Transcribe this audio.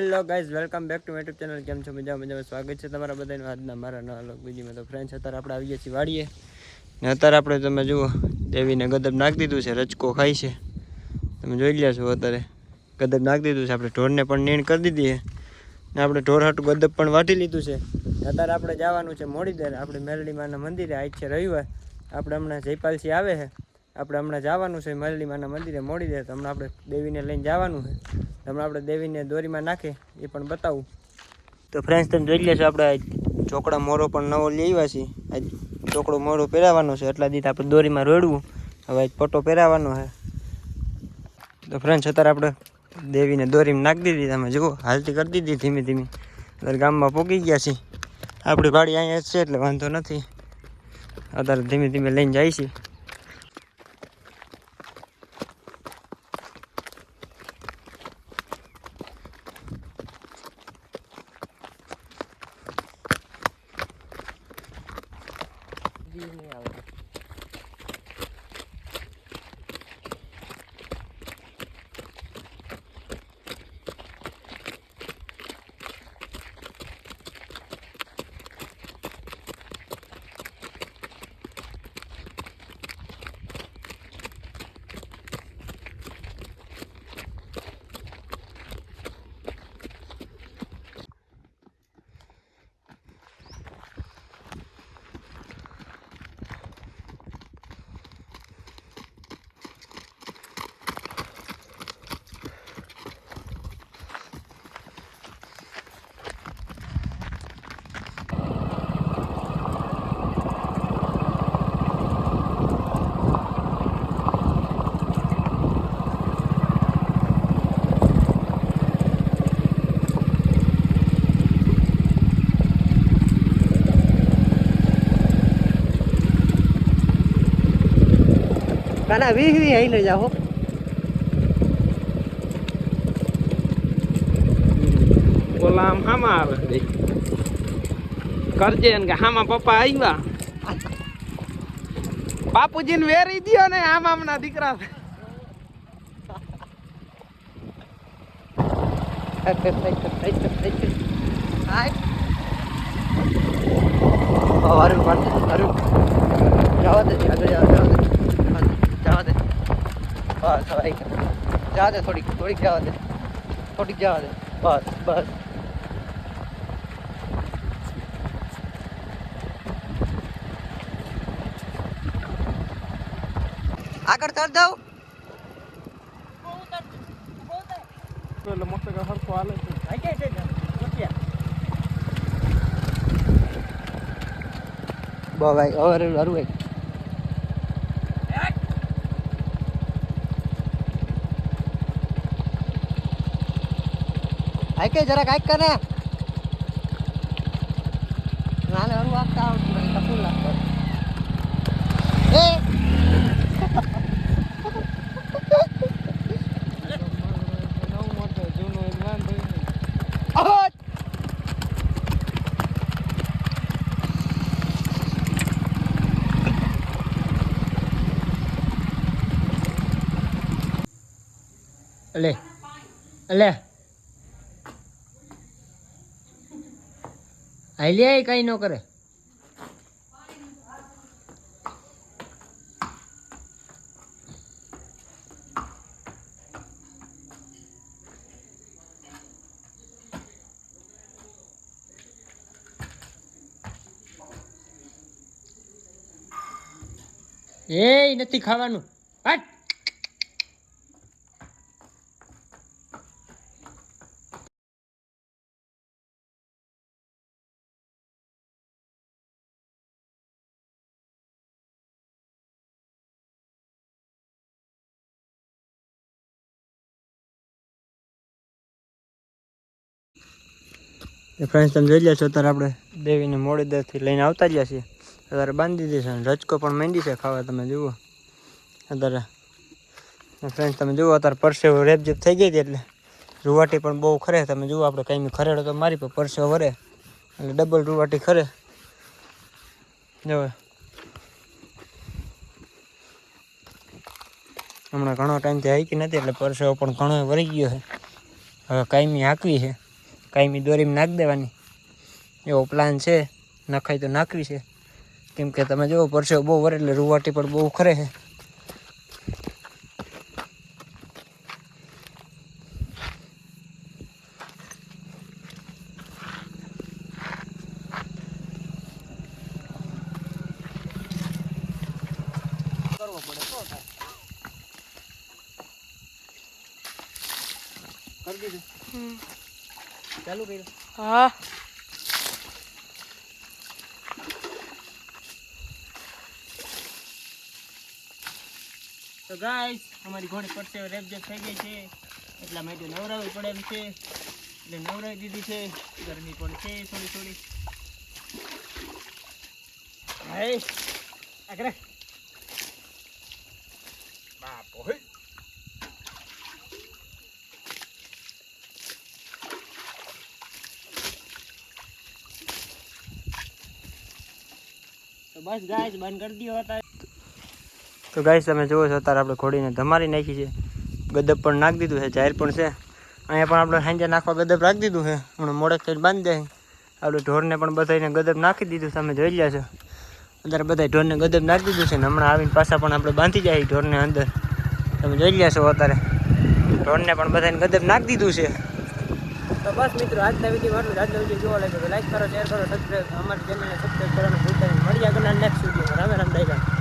Hello guys, welcome back to YouTube channel. કેમ છો? મજામાં સ્વાગત છે તમારા બધાનું આજના મારા નવા લોક બીજીમાં. તો ફ્રેન્ડ્સ, અત્યારે આપણે આવીએ છીએ વાડીએ ને અત્યારે આપણે તમે જુઓ દેવીને ગદબ નાખી દીધું છે. રચકો ખાય છે, તમે જોઈ લ્યા છો. અત્યારે ગદબ નાખી દીધું છે. આપણે ઢોરને પણ નીણ કરી દીધી છે ને આપણે ઢોર હાટું ગદબ પણ વાટી લીધું છે. અત્યારે આપણે જવાનું છે મોડીદર, આપણે મેરડીમાના મંદિરે. આજ છે રવિવાર. આપણે હમણાં જયપાલસિંહ આવે છે, આપણે હમણાં જવાનું છે મેરડીમાના મંદિરે મોડીદર. તો હમણાં આપણે દેવીને લઈને જવાનું છે. હમણાં આપણે દેવીને દોરીમાં નાખે એ પણ બતાવું. તો ફ્રેન્ડ્સ, તમે જોઈ લે છો આપણે ચોકડા મોરો પણ નવો લઈ આવ્યા છીએ. આજ ચોકડો મોરો પહેરાવાનો છે. એટલા દીધ આપણે દોરીમાં રોડવું, હવે આજ પટ્ટો પહેરાવાનો છે. તો ફ્રેન્ડ્સ, અત્યારે આપણે દેવીને દોરીમાં નાખી દીધી. તમે જુઓ હાલતી કરી દીધી ધીમે ધીમે. અત્યારે ગામમાં પહોંચી ગયા છીએ. આપણી વાડી અહીંયા જ છે એટલે વાંધો નથી. અત્યારે ધીમે ધીમે લઈને જાય છે. કાના 20 આઈને જાઓ. બોલા આમ હામાં આવે કરજે ને હામાં પપ્પા આવ્યા. બાપુજીને વેરી દ્યો ને આમ ના દીકરા. જવા દે થોડીક જવા દે, જવા દે. બસ બસ. આગળ કર દઉં એટલે મસ્ત હરખો હાલે છે. ભાઈ હવે હરું ભાઈ આઈ કે જરાક આઈ કરે નાને હરું આપતા આવડતું નથી. કપૂર લાગતો એ અલે અલે આઈ કઈ ન કરે. એ નથી ખાવાનું. હટ ફ્રેન્ડ્સ, તમે જોઈ લ્યા છો. અત્યારે આપણે દેવીને મોડીદરથી લઈને આવતા રહ્યા છીએ. અત્યારે બાંધી દીધી છે. રચકો પણ માંડી છે ખાવા. તમે જુઓ અત્યારે ફ્રેન્ડ્સ, તમે જુઓ અત્યારે પરસેવો રેપઝેપ થઈ ગઈ હતી એટલે રૂવાટી પણ બહુ ખરે. તમે જુઓ આપણે કાંઈ ખરેડો તો મારી પણ પરસેવો વરે એટલે ડબલ રૂવાટી ખરે. જો હમણાં ઘણો ટાઈમથી હાકી નથી એટલે પરસેવો પણ ઘણો વરી ગયો છે. હવે કાયમી હાંકવી છે. કાયમી દોરીમાં નાખી દેવાની એવો પ્લાન છે. નખાય તો નાખવી છે, કેમ કે તમે જુઓ પરસેવો બહુ વરે એટલે રૂવાટી પણ બહુ ખરે છે. કરવો પડે તો થાય. કરી દીધું ચાલુ કર્યું. હા તો ગાઈસ અમારી ઘોડી પરસેવો રેપજેપ થઈ ગઈ છે, એટલા માટે નવરાવી પડે એમ છે, એટલે નવરાવી દીધી છે. ગરમી પણ છે થોડી થોડી. હાય આગળ બાપો હે તો બસ ગાઈસ બંધ કરી દો હતા. તો ગાઈસ તમે જુઓ છો અત્યારે આપણે ઘોડીને ધમારી નાખી છે, ગદબ પણ નાખી દીધું છે, જાહેર પણ છે. અહીંયા પણ આપણે સાંજે નાખવા ગદબ રાખી દીધું છે, હમણાં મોડેક થઈને બાંધી દે. આપણે ઢોરને પણ બધાને ગદબ નાખી દીધું, તમે જોઈ લ્યા છો. અત્યારે બધા ઢોરને ગદબ નાખી દીધું છે ને હમણાં આવીને પાછા પણ આપણે બાંધી જાય ઢોરને અંદર. તમે જોઈ લ્યા છો અત્યારે ઢોરને પણ બધાને ગદબ નાખી દીધું છે. તો બસ મિત્રો આજના વિડીયો એટલું. આજનો વિડીયો જોવા લાગ્યો તો લાઈક કરો, શેર કરો, સબસ્ક્રાઈબ. અમારી ચેનલને સબસ્ક્રાઈબ કરવાનું ભૂલતા નહીં. મળીએ આગળના નેક્સ્ટ વિડીયોમાં. રામે રામ દાયકા.